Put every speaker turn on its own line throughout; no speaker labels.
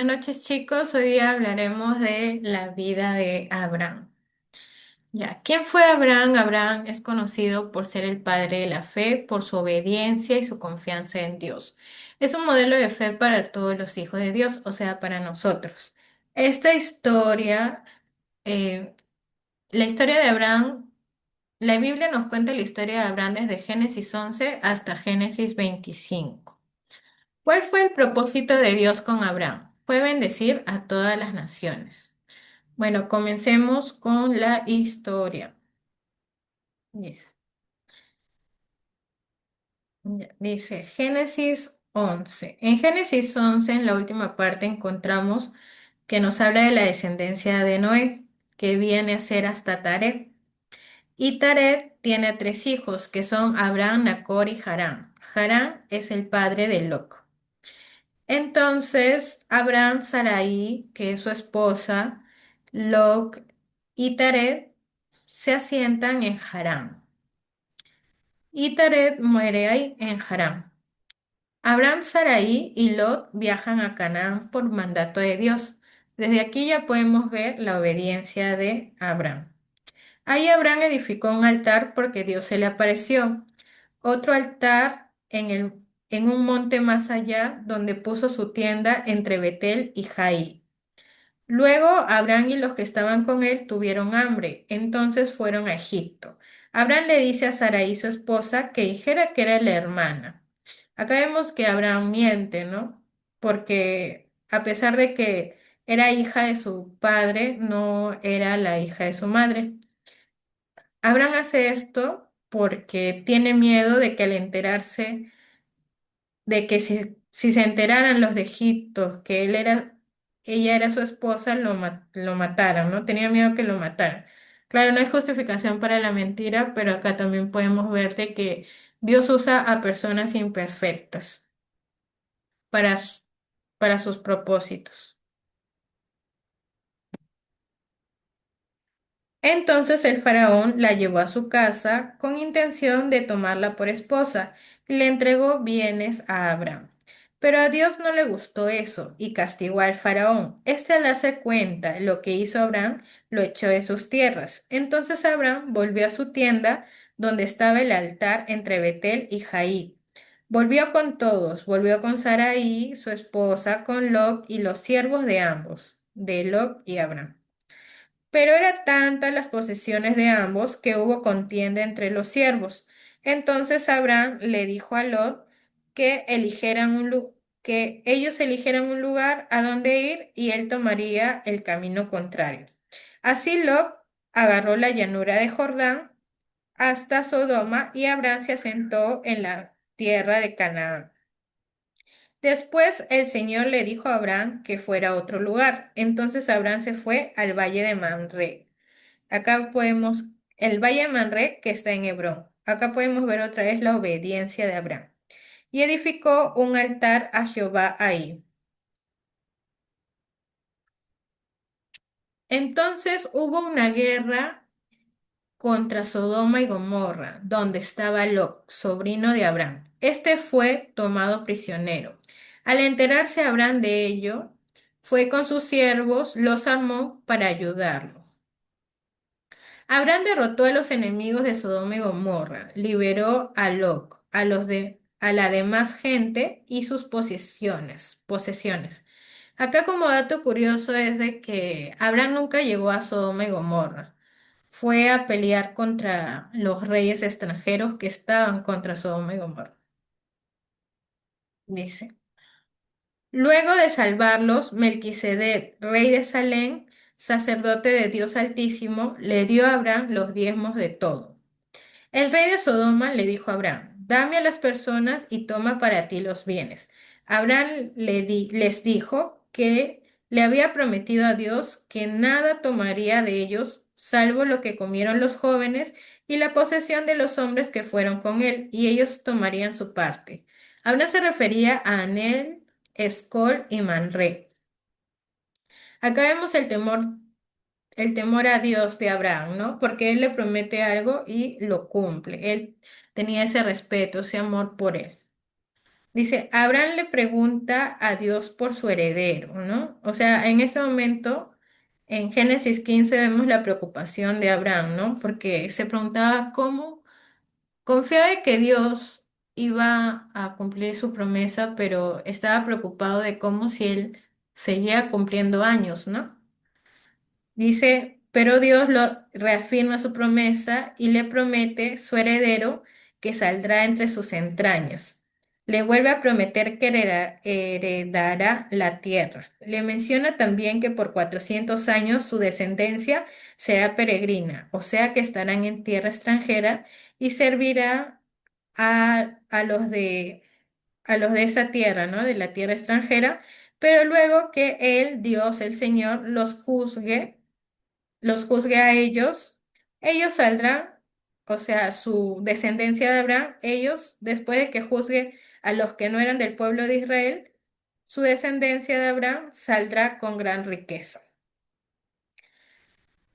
Buenas noches, chicos. Hoy día hablaremos de la vida de Abraham. Ya, ¿quién fue Abraham? Abraham es conocido por ser el padre de la fe, por su obediencia y su confianza en Dios. Es un modelo de fe para todos los hijos de Dios, o sea, para nosotros. Esta historia, eh, la historia de Abraham, la Biblia nos cuenta la historia de Abraham desde Génesis 11 hasta Génesis 25. ¿Cuál fue el propósito de Dios con Abraham? Fue bendecir a todas las naciones. Bueno, comencemos con la historia. Dice, dice Génesis 11. En Génesis 11, en la última parte, encontramos que nos habla de la descendencia de Noé, que viene a ser hasta Taret. Y Taret tiene tres hijos, que son Abraham, Nacor y Harán. Harán es el padre de Loc. Entonces, Abraham, Sarai, que es su esposa, Loc y Taret se asientan en Harán. Y Taret muere ahí en Harán. Abraham, Sarai y Lot viajan a Canaán por mandato de Dios. Desde aquí ya podemos ver la obediencia de Abraham. Ahí Abraham edificó un altar porque Dios se le apareció. Otro altar en un monte más allá donde puso su tienda entre Betel y Jai. Luego Abraham y los que estaban con él tuvieron hambre, entonces fueron a Egipto. Abraham le dice a Sarai, su esposa, que dijera que era la hermana. Acá vemos que Abraham miente, ¿no? Porque a pesar de que era hija de su padre, no era la hija de su madre. Abraham hace esto porque tiene miedo de que al enterarse de que si se enteraran los de Egipto que ella era su esposa, lo mataran, ¿no? Tenía miedo que lo mataran. Claro, no hay justificación para la mentira, pero acá también podemos ver de que Dios usa a personas imperfectas para, para sus propósitos. Entonces el faraón la llevó a su casa con intención de tomarla por esposa y le entregó bienes a Abraham. Pero a Dios no le gustó eso y castigó al faraón. Este al darse cuenta de lo que hizo Abraham, lo echó de sus tierras. Entonces Abraham volvió a su tienda donde estaba el altar entre Betel y Jaí. Volvió con todos, volvió con Sarai, su esposa, con Lot y los siervos de ambos, de Lot y Abraham. Pero era tantas las posesiones de ambos que hubo contienda entre los siervos. Entonces Abraham le dijo a Lot que ellos eligieran un lugar a donde ir y él tomaría el camino contrario. Así Lot agarró la llanura de Jordán hasta Sodoma y Abraham se asentó en la tierra de Canaán. Después el Señor le dijo a Abraham que fuera a otro lugar. Entonces Abraham se fue al valle de Manré. Acá podemos, el Valle de Manré que está en Hebrón. Acá podemos ver otra vez la obediencia de Abraham. Y edificó un altar a Jehová ahí. Entonces hubo una guerra contra Sodoma y Gomorra, donde estaba Lot, sobrino de Abraham. Este fue tomado prisionero. Al enterarse Abraham de ello, fue con sus siervos, los armó para ayudarlo. Abraham derrotó a los enemigos de Sodoma y Gomorra, liberó a Lot, a la demás gente y sus posesiones. Acá como dato curioso es de que Abraham nunca llegó a Sodoma y Gomorra. Fue a pelear contra los reyes extranjeros que estaban contra Sodoma y Gomorra, dice. Luego de salvarlos, Melquisedec, rey de Salem, sacerdote de Dios Altísimo, le dio a Abraham los diezmos de todo. El rey de Sodoma le dijo a Abraham, dame a las personas y toma para ti los bienes. Abraham les dijo que le había prometido a Dios que nada tomaría de ellos, salvo lo que comieron los jóvenes y la posesión de los hombres que fueron con él, y ellos tomarían su parte. Abraham se refería a Anel, Escol y Manré. Acá vemos el temor a Dios de Abraham, ¿no? Porque él le promete algo y lo cumple. Él tenía ese respeto, ese amor por él. Dice, Abraham le pregunta a Dios por su heredero, ¿no? O sea, en ese momento, en Génesis 15 vemos la preocupación de Abraham, ¿no? Porque se preguntaba cómo, confiaba de que Dios iba a cumplir su promesa, pero estaba preocupado de cómo si él seguía cumpliendo años, ¿no? Dice, pero Dios lo reafirma su promesa y le promete su heredero que saldrá entre sus entrañas. Le vuelve a prometer que heredará la tierra. Le menciona también que por 400 años su descendencia será peregrina, o sea que estarán en tierra extranjera y servirá a a los de esa tierra, ¿no? De la tierra extranjera, pero luego que él, Dios, el Señor, los juzgue a ellos, ellos saldrán, o sea, su descendencia de Abraham, ellos, después de que juzgue a los que no eran del pueblo de Israel, su descendencia de Abraham saldrá con gran riqueza.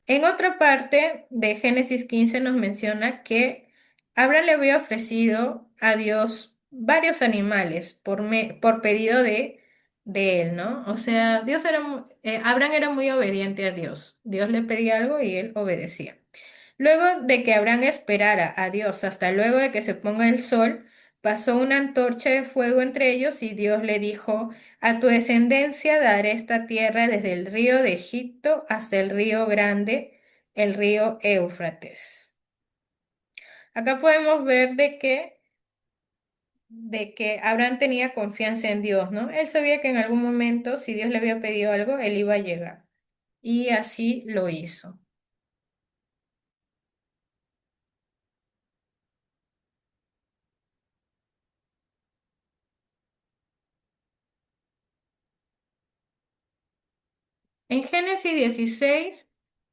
En otra parte de Génesis 15 nos menciona que Abraham le había ofrecido a Dios varios animales por pedido de él, ¿no? O sea, Abraham era muy obediente a Dios. Dios le pedía algo y él obedecía. Luego de que Abraham esperara a Dios hasta luego de que se ponga el sol, pasó una antorcha de fuego entre ellos y Dios le dijo, a tu descendencia daré esta tierra desde el río de Egipto hasta el río grande, el río Éufrates. Acá podemos ver de que Abraham tenía confianza en Dios, ¿no? Él sabía que en algún momento, si Dios le había pedido algo, él iba a llegar. Y así lo hizo. En Génesis 16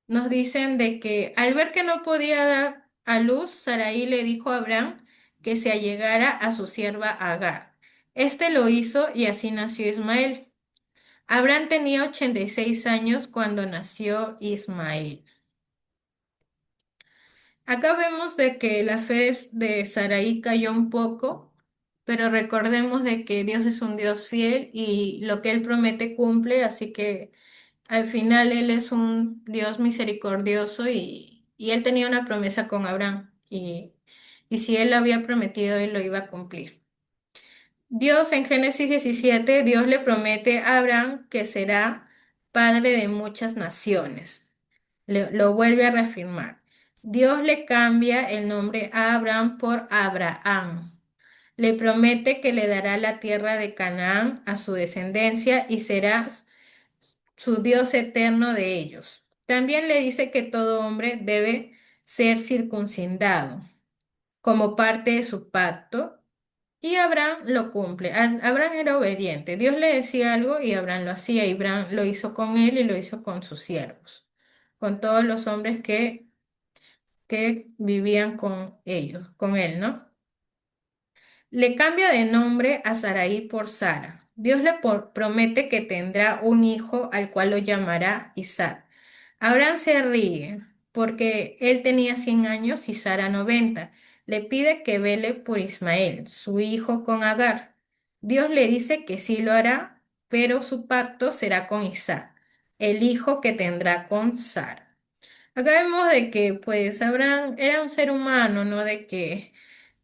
nos dicen de que al ver que no podía dar a luz, Sarai le dijo a Abraham que se allegara a su sierva Agar. Este lo hizo y así nació Ismael. Abraham tenía 86 años cuando nació Ismael. Acá vemos de que la fe de Sarai cayó un poco, pero recordemos de que Dios es un Dios fiel y lo que Él promete cumple, así que al final Él es un Dios misericordioso y Él tenía una promesa con Abraham y si Él lo había prometido, Él lo iba a cumplir. Dios en Génesis 17, Dios le promete a Abraham que será padre de muchas naciones. Lo vuelve a reafirmar. Dios le cambia el nombre a Abraham por Abraham. Le promete que le dará la tierra de Canaán a su descendencia y será su Dios eterno de ellos. También le dice que todo hombre debe ser circuncidado como parte de su pacto y Abraham lo cumple. Abraham era obediente. Dios le decía algo y Abraham lo hacía y Abraham lo hizo con él y lo hizo con sus siervos, con todos los hombres que vivían con ellos, con él, ¿no? Le cambia de nombre a Sarai por Sara. Dios le promete que tendrá un hijo al cual lo llamará Isaac. Abraham se ríe porque él tenía 100 años y Sara 90. Le pide que vele por Ismael, su hijo con Agar. Dios le dice que sí lo hará, pero su pacto será con Isaac, el hijo que tendrá con Sara. Acá vemos de que pues Abraham era un ser humano, ¿no? De que,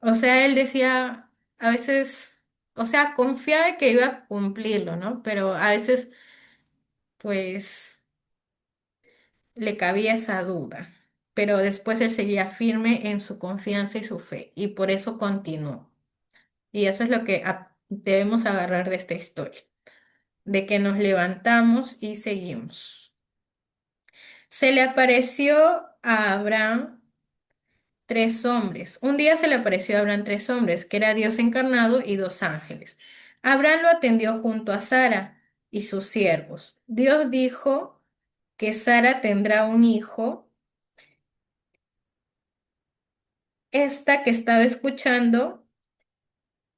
o sea, él decía a veces, o sea, confiaba de que iba a cumplirlo, ¿no? Pero a veces pues le cabía esa duda. Pero después él seguía firme en su confianza y su fe y por eso continuó. Y eso es lo que debemos agarrar de esta historia, de que nos levantamos y seguimos. Se le apareció a Abraham tres hombres. Un día se le apareció a Abraham tres hombres, que era Dios encarnado y dos ángeles. Abraham lo atendió junto a Sara y sus siervos. Dios dijo que Sara tendrá un hijo. Esta que estaba escuchando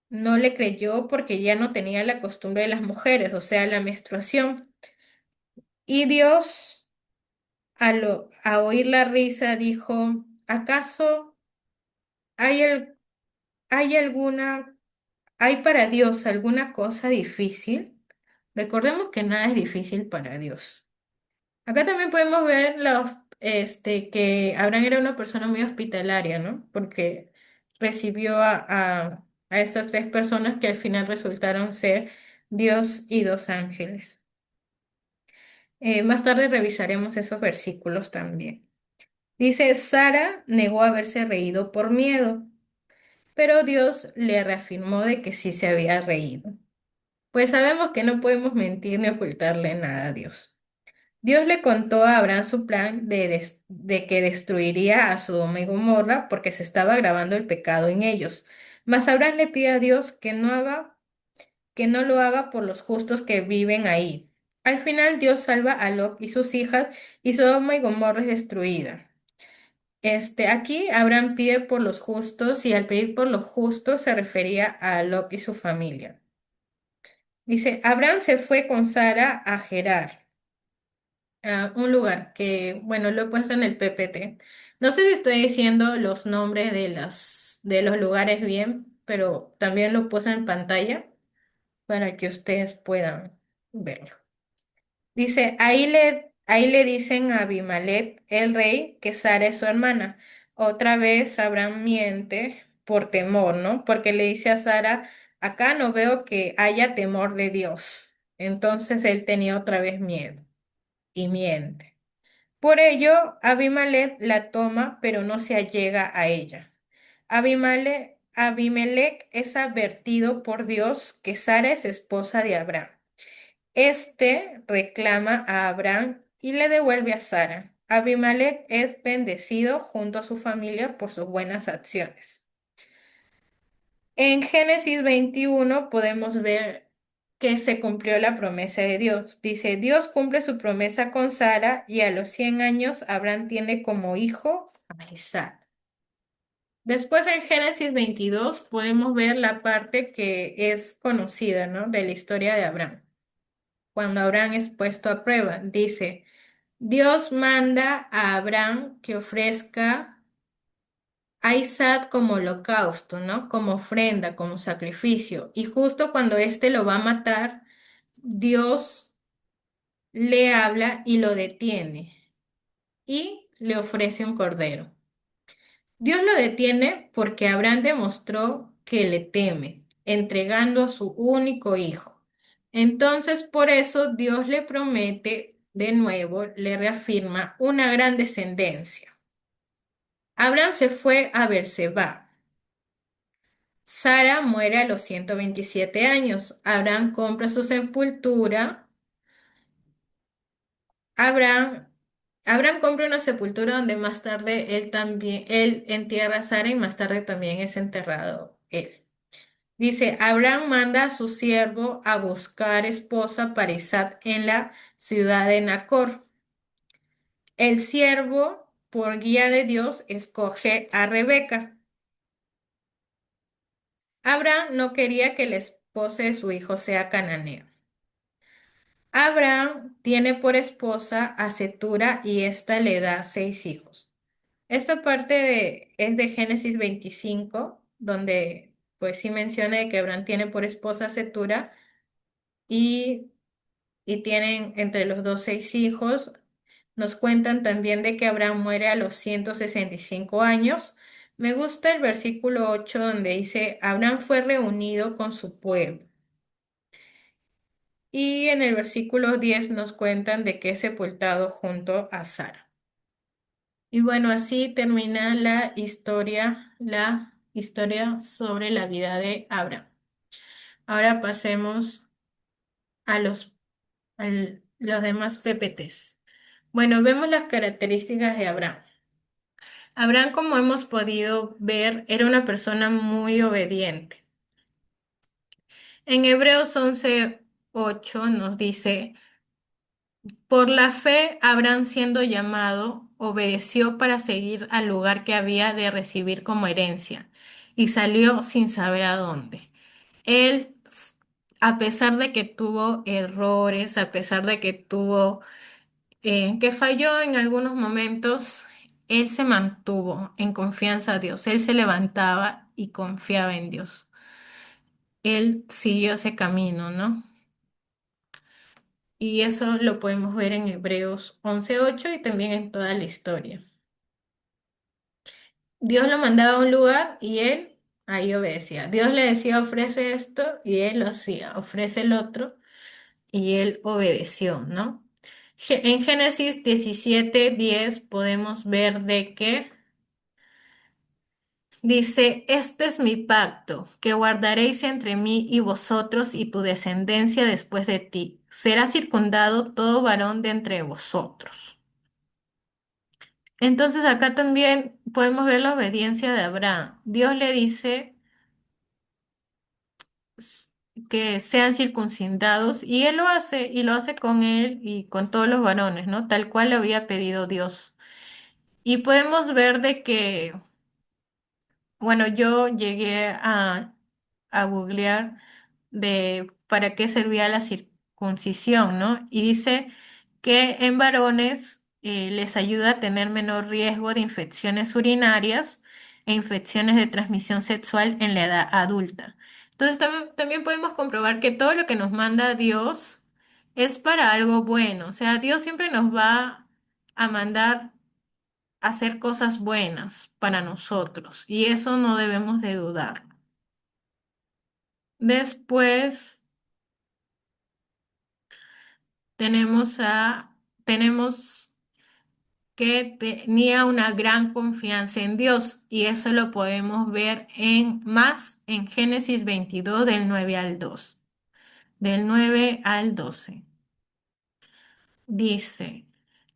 no le creyó porque ya no tenía la costumbre de las mujeres, o sea, la menstruación. Y Dios, a oír la risa, dijo, ¿acaso hay, hay alguna ¿Hay para Dios alguna cosa difícil? Recordemos que nada es difícil para Dios. Acá también podemos ver que Abraham era una persona muy hospitalaria, ¿no? Porque recibió a estas tres personas que al final resultaron ser Dios y dos ángeles. Más tarde revisaremos esos versículos también. Dice, Sara negó haberse reído por miedo, pero Dios le reafirmó de que sí se había reído. Pues sabemos que no podemos mentir ni ocultarle nada a Dios. Dios le contó a Abraham su plan de que destruiría a Sodoma y Gomorra porque se estaba agravando el pecado en ellos. Mas Abraham le pide a Dios que no lo haga por los justos que viven ahí. Al final Dios salva a Lot y sus hijas y Sodoma y Gomorra es destruida. Aquí Abraham pide por los justos y al pedir por los justos se refería a Lot y su familia. Dice, Abraham se fue con Sara a Gerar, a un lugar que, bueno, lo he puesto en el PPT. No sé si estoy diciendo los nombres de los lugares bien, pero también lo puse en pantalla para que ustedes puedan verlo. Dice, ahí le dicen a Abimelech, el rey, que Sara es su hermana. Otra vez Abraham miente por temor, ¿no? Porque le dice a Sara, acá no veo que haya temor de Dios. Entonces él tenía otra vez miedo y miente. Por ello, Abimelech la toma, pero no se allega a ella. Abimelech es advertido por Dios que Sara es esposa de Abraham. Este reclama a Abraham y le devuelve a Sara. Abimelech es bendecido junto a su familia por sus buenas acciones. En Génesis 21 podemos ver que se cumplió la promesa de Dios. Dice, Dios cumple su promesa con Sara y a los 100 años Abraham tiene como hijo a Isaac. Después en Génesis 22 podemos ver la parte que es conocida, ¿no? De la historia de Abraham. Cuando Abraham es puesto a prueba, dice, Dios manda a Abraham que ofrezca a Isaac como holocausto, ¿no? Como ofrenda, como sacrificio. Y justo cuando éste lo va a matar, Dios le habla y lo detiene y le ofrece un cordero. Dios lo detiene porque Abraham demostró que le teme, entregando a su único hijo. Entonces, por eso Dios le promete de nuevo, le reafirma una gran descendencia. Abraham se fue a Berseba. Sara muere a los 127 años. Abraham compra su sepultura. Abraham, Abraham compra una sepultura donde más tarde él entierra a Sara y más tarde también es enterrado él. Dice, Abraham manda a su siervo a buscar esposa para Isaac en la ciudad de Nacor. El siervo, por guía de Dios, escoge a Rebeca. Abraham no quería que la esposa de su hijo sea cananeo. Abraham tiene por esposa a Cetura y ésta le da 6 hijos. Esta es de Génesis 25, donde pues sí menciona de que Abraham tiene por esposa a Cetura y, y tienen entre los dos 6 hijos. Nos cuentan también de que Abraham muere a los 165 años. Me gusta el versículo 8 donde dice, Abraham fue reunido con su pueblo. Y en el versículo 10 nos cuentan de que es sepultado junto a Sara. Y bueno, así termina la historia sobre la vida de Abraham. Ahora pasemos a los demás PPTs. Bueno, vemos las características de Abraham. Abraham, como hemos podido ver, era una persona muy obediente. En Hebreos 11:8 nos dice, por la fe, Abraham siendo llamado, obedeció para seguir al lugar que había de recibir como herencia y salió sin saber a dónde. Él, a pesar de que tuvo errores, a pesar de que que falló en algunos momentos, él se mantuvo en confianza a Dios. Él se levantaba y confiaba en Dios. él siguió ese camino, ¿no? Y eso lo podemos ver en Hebreos 11:8 y también en toda la historia. Dios lo mandaba a un lugar y él ahí obedecía. Dios le decía, ofrece esto y él lo hacía, ofrece el otro y él obedeció, ¿no? En Génesis 17:10 podemos ver de que dice, este es mi pacto, que guardaréis entre mí y vosotros y tu descendencia después de ti. Será circundado todo varón de entre vosotros. Entonces acá también podemos ver la obediencia de Abraham. Dios le dice s- que sean circuncidados y él lo hace y lo hace con él y con todos los varones, ¿no? Tal cual le había pedido Dios. Y podemos ver de que, bueno, yo llegué a googlear de para qué servía la circuncisión, ¿no? Y dice que en varones les ayuda a tener menor riesgo de infecciones urinarias e infecciones de transmisión sexual en la edad adulta. Entonces también podemos comprobar que todo lo que nos manda Dios es para algo bueno. O sea, Dios siempre nos va a mandar a hacer cosas buenas para nosotros y eso no debemos de dudar. Después tenemos que tenía una gran confianza en Dios y eso lo podemos ver en Génesis 22 del 9 al 2, del 9 al 12. Dice,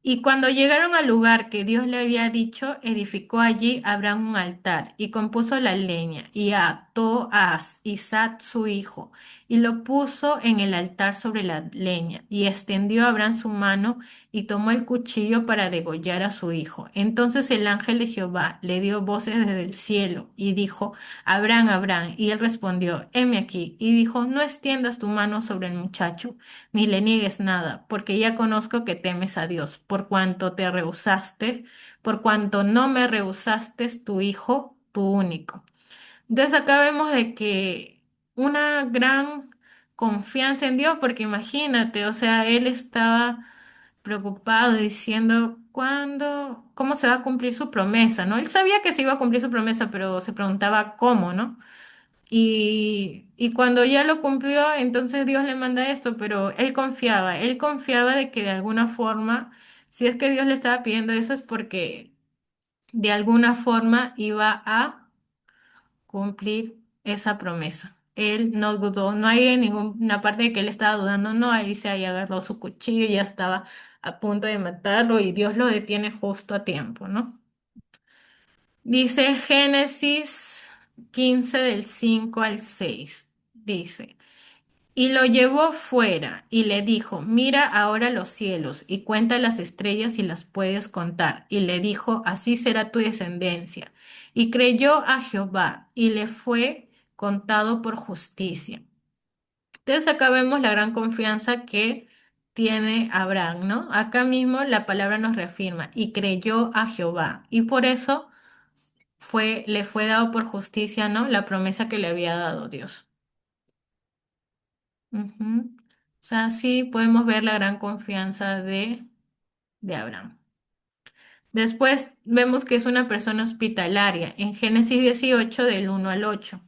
y cuando llegaron al lugar que Dios le había dicho, edificó allí Abraham un altar y compuso la leña y ató a Isaac su hijo y lo puso en el altar sobre la leña y extendió Abraham su mano y tomó el cuchillo para degollar a su hijo. Entonces el ángel de Jehová le dio voces desde el cielo y dijo, Abraham, Abraham, y él respondió, heme aquí, y dijo, no extiendas tu mano sobre el muchacho ni le niegues nada, porque ya conozco que temes a Dios, por cuanto te rehusaste, por cuanto no me rehusaste tu hijo, tu único. Entonces acá vemos de que una gran confianza en Dios, porque imagínate, o sea, él estaba preocupado diciendo, ¿cuándo, cómo se va a cumplir su promesa? ¿No? Él sabía que se iba a cumplir su promesa, pero se preguntaba cómo, ¿no? Y cuando ya lo cumplió, entonces Dios le manda esto, pero él confiaba de que de alguna forma, si es que Dios le estaba pidiendo eso, es porque de alguna forma iba a cumplir esa promesa. Él no dudó, no hay en ninguna parte de que él estaba dudando, no, ahí se ahí agarró su cuchillo, ya estaba a punto de matarlo y Dios lo detiene justo a tiempo, ¿no? Dice Génesis 15 del 5 al 6. Dice, y lo llevó fuera y le dijo, mira ahora los cielos y cuenta las estrellas si las puedes contar. Y le dijo, así será tu descendencia. Y creyó a Jehová y le fue contado por justicia. Entonces acá vemos la gran confianza que tiene Abraham, ¿no? Acá mismo la palabra nos reafirma, y creyó a Jehová. Y por eso le fue dado por justicia, ¿no? La promesa que le había dado Dios. Ujú. O sea, sí podemos ver la gran confianza de Abraham. Después vemos que es una persona hospitalaria. En Génesis 18 del 1 al 8.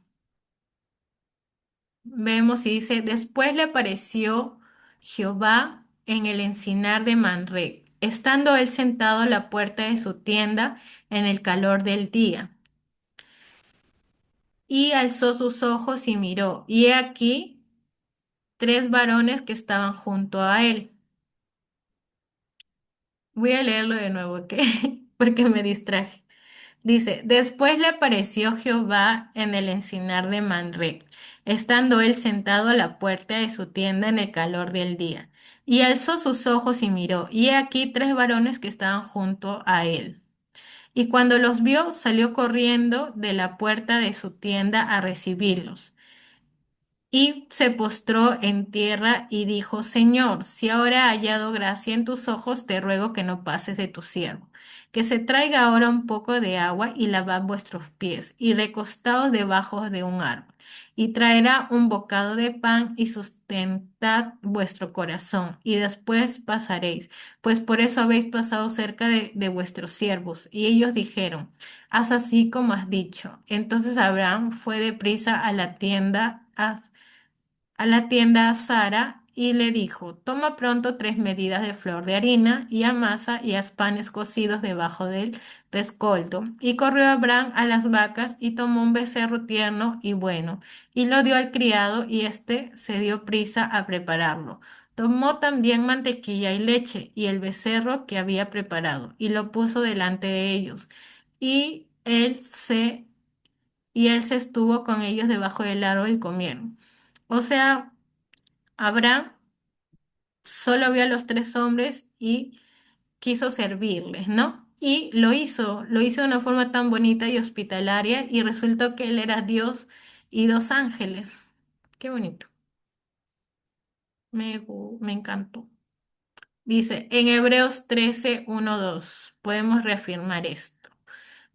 Vemos y dice, después le apareció Jehová en el encinar de Manré, estando él sentado a la puerta de su tienda en el calor del día. Y alzó sus ojos y miró, y he aquí tres varones que estaban junto a él. Voy a leerlo de nuevo, ¿ok? Porque me distraje. Dice, después le apareció Jehová en el encinar de Manré, estando él sentado a la puerta de su tienda en el calor del día. Y alzó sus ojos y miró, y he aquí tres varones que estaban junto a él. Y cuando los vio, salió corriendo de la puerta de su tienda a recibirlos. Y se postró en tierra y dijo, Señor, si ahora he hallado gracia en tus ojos, te ruego que no pases de tu siervo, que se traiga ahora un poco de agua y lavad vuestros pies y recostaos debajo de un árbol. y traerá un bocado de pan y sustentad vuestro corazón, y después pasaréis, pues por eso habéis pasado cerca de vuestros siervos. Y ellos dijeron, haz así como has dicho. Entonces Abraham fue deprisa a la tienda a Sara y le dijo, toma pronto 3 medidas de flor de harina y amasa y haz panes cocidos debajo del rescoldo. Y corrió Abraham a las vacas y tomó un becerro tierno y bueno, y lo dio al criado y éste se dio prisa a prepararlo. Tomó también mantequilla y leche y el becerro que había preparado y lo puso delante de ellos. Y él se estuvo con ellos debajo del árbol y comieron. O sea, Abraham solo vio a los 3 hombres y quiso servirles, ¿no? Y lo hizo de una forma tan bonita y hospitalaria y resultó que él era Dios y 2 ángeles. Qué bonito, me encantó. Dice, en Hebreos 13:1-2 podemos reafirmar esto.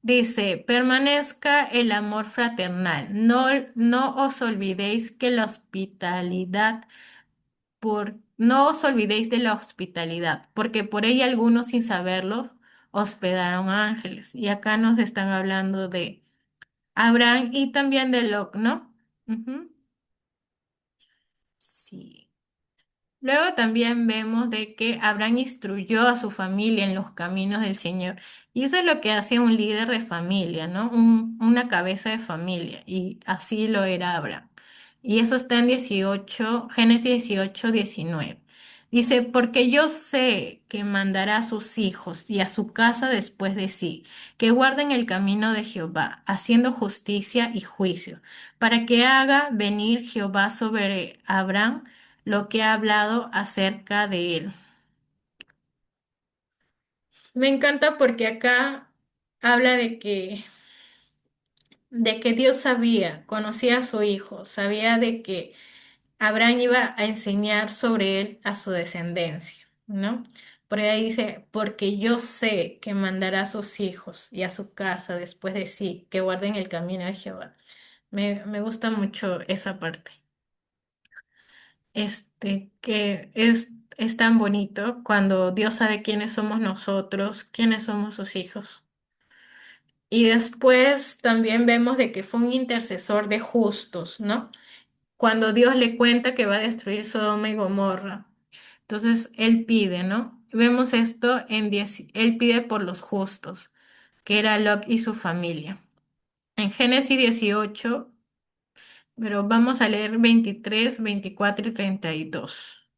Dice, permanezca el amor fraternal. No os olvidéis que la hospitalidad no os olvidéis de la hospitalidad, porque por ella algunos sin saberlo hospedaron a ángeles. Y acá nos están hablando de Abraham y también de Lot, ¿no? Ujú. Sí. Luego también vemos de que Abraham instruyó a su familia en los caminos del Señor. Y eso es lo que hace un líder de familia, ¿no? Una cabeza de familia. Y así lo era Abraham. Y eso está en Génesis 18:19. Dice, porque yo sé que mandará a sus hijos y a su casa después de sí, que guarden el camino de Jehová, haciendo justicia y juicio, para que haga venir Jehová sobre Abraham lo que ha hablado acerca de él. Me encanta porque acá habla de que Dios sabía, conocía a su hijo, sabía de que Abraham iba a enseñar sobre él a su descendencia, ¿no? Por ahí dice, porque yo sé que mandará a sus hijos y a su casa después de sí, que guarden el camino de Jehová. Me gusta mucho esa parte. Que es tan bonito cuando Dios sabe quiénes somos nosotros, quiénes somos sus hijos. Y después también vemos de que fue un intercesor de justos, ¿no? Cuando Dios le cuenta que va a destruir Sodoma y Gomorra. Entonces él pide, ¿no? Vemos esto él pide por los justos, que era Lot y su familia. En Génesis 18, pero vamos a leer 23, 24 y 32.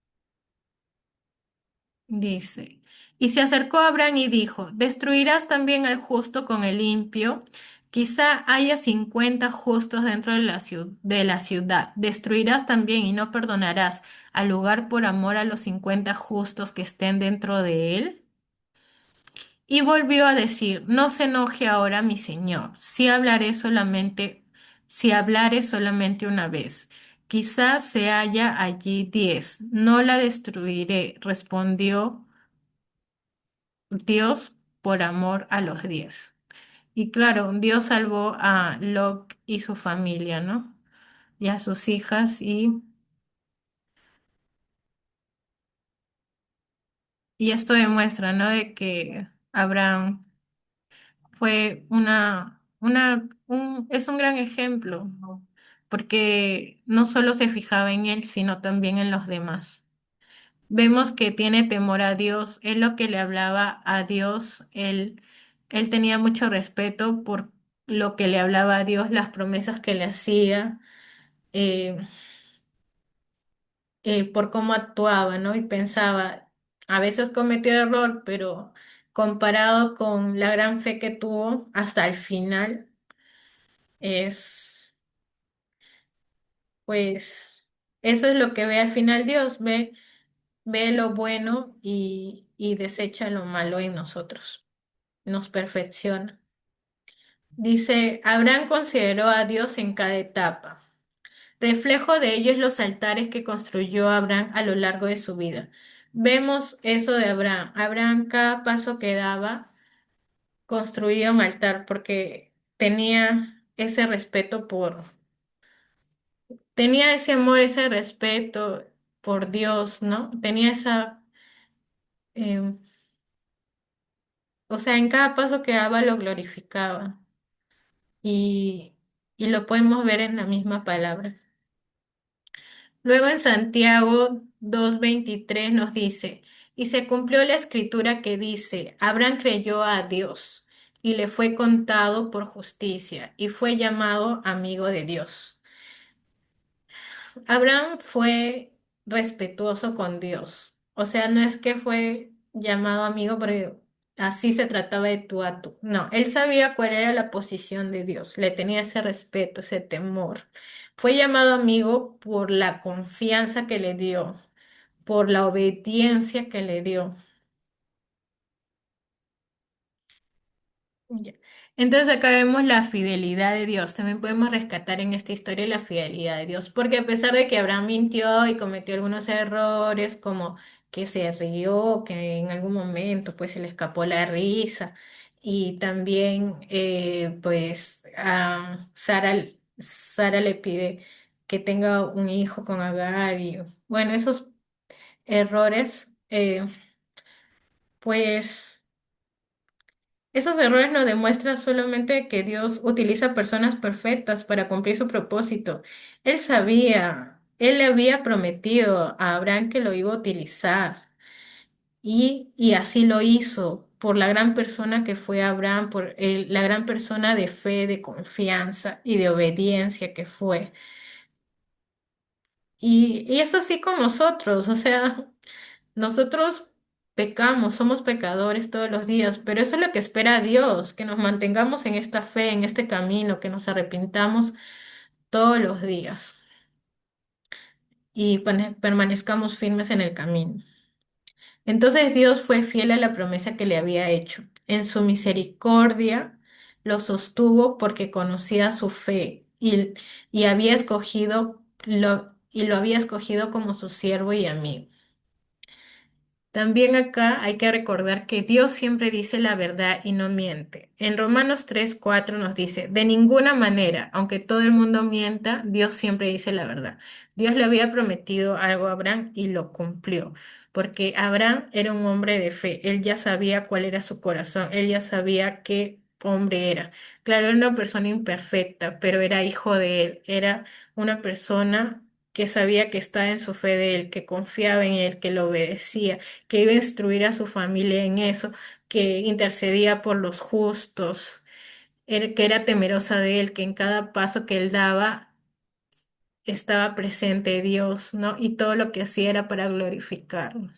Dice, y se acercó a Abraham y dijo, ¿destruirás también al justo con el limpio? Quizá haya 50 justos dentro de la ciudad. ¿Destruirás también y no perdonarás al lugar por amor a los 50 justos que estén dentro de él? Y volvió a decir, no se enoje ahora mi señor, si hablaré solamente una vez. Quizás se haya allí 10, no la destruiré, respondió Dios por amor a los 10. Y claro, Dios salvó a Lot y su familia, ¿no? Y a sus hijas y esto demuestra, ¿no? De que Abraham fue es un gran ejemplo, ¿no? Porque no solo se fijaba en él, sino también en los demás. Vemos que tiene temor a Dios, es lo que le hablaba a Dios, él tenía mucho respeto por lo que le hablaba a Dios, las promesas que le hacía, eh, por cómo actuaba, ¿no? Y pensaba, a veces cometió error, pero comparado con la gran fe que tuvo hasta el final, es, pues, eso es lo que ve al final Dios, ve lo bueno y desecha lo malo en nosotros, nos perfecciona. Dice, Abraham consideró a Dios en cada etapa. Reflejo de ello es los altares que construyó Abraham a lo largo de su vida. Vemos eso de Abraham. Abraham, cada paso que daba, construía un altar porque tenía ese respeto tenía ese amor, ese respeto por Dios, ¿no? Tenía esa, eh, o sea, en cada paso que daba lo glorificaba y, y lo podemos ver en la misma palabra. Luego en Santiago 2:23 nos dice, y se cumplió la escritura que dice, Abraham creyó a Dios y le fue contado por justicia y fue llamado amigo de Dios. Abraham fue respetuoso con Dios. O sea, no es que fue llamado amigo porque así se trataba de tú a tú. No, él sabía cuál era la posición de Dios. Le tenía ese respeto, ese temor. Fue llamado amigo por la confianza que le dio, por la obediencia que le dio. Ya. Entonces acá vemos la fidelidad de Dios. También podemos rescatar en esta historia la fidelidad de Dios, porque a pesar de que Abraham mintió y cometió algunos errores, como que se rió, que en algún momento pues se le escapó la risa, y también pues a Sara le pide que tenga un hijo con Agar, y bueno, esos errores, pues... Esos errores nos demuestran solamente que Dios utiliza personas perfectas para cumplir su propósito. Él sabía, él le había prometido a Abraham que lo iba a utilizar y así lo hizo por la gran persona que fue Abraham, por la gran persona de fe, de confianza y de obediencia que fue. Y es así con nosotros, o sea, nosotros pecamos, somos pecadores todos los días, pero eso es lo que espera Dios, que nos mantengamos en esta fe, en este camino, que nos arrepintamos todos los días y permanezcamos firmes en el camino. Entonces Dios fue fiel a la promesa que le había hecho. En su misericordia lo sostuvo porque conocía su fe y había escogido lo había escogido como su siervo y amigo. También acá hay que recordar que Dios siempre dice la verdad y no miente. En Romanos 3:4 nos dice, de ninguna manera, aunque todo el mundo mienta, Dios siempre dice la verdad. Dios le había prometido algo a Abraham y lo cumplió, porque Abraham era un hombre de fe. Él ya sabía cuál era su corazón, él ya sabía qué hombre era. Claro, era una persona imperfecta, pero era hijo de él, era una persona que sabía que estaba en su fe de él, que confiaba en él, que lo obedecía, que iba a instruir a su familia en eso, que intercedía por los justos, que era temerosa de él, que en cada paso que él daba estaba presente Dios, ¿no? Y todo lo que hacía era para glorificarlo.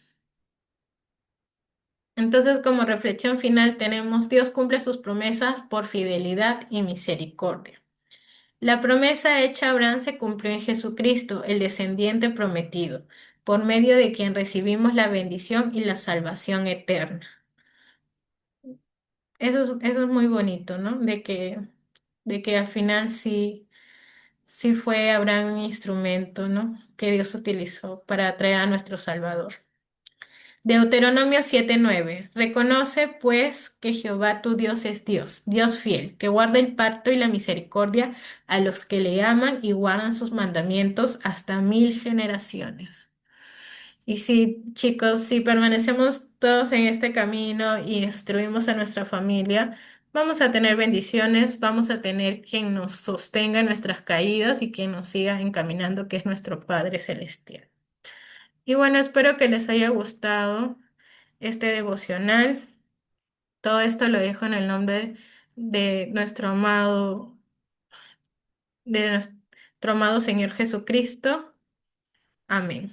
Entonces, como reflexión final tenemos, Dios cumple sus promesas por fidelidad y misericordia. La promesa hecha a Abraham se cumplió en Jesucristo, el descendiente prometido, por medio de quien recibimos la bendición y la salvación eterna. Eso es muy bonito, ¿no? De que al final sí, sí fue Abraham un instrumento, ¿no? Que Dios utilizó para traer a nuestro Salvador. Deuteronomio 7:9. Reconoce pues que Jehová tu Dios es Dios, Dios fiel, que guarda el pacto y la misericordia a los que le aman y guardan sus mandamientos hasta 1000 generaciones. Y sí, chicos, si permanecemos todos en este camino y instruimos a nuestra familia, vamos a tener bendiciones, vamos a tener quien nos sostenga en nuestras caídas y quien nos siga encaminando, que es nuestro Padre Celestial. Y bueno, espero que les haya gustado este devocional. Todo esto lo dejo en el nombre de de nuestro amado Señor Jesucristo. Amén.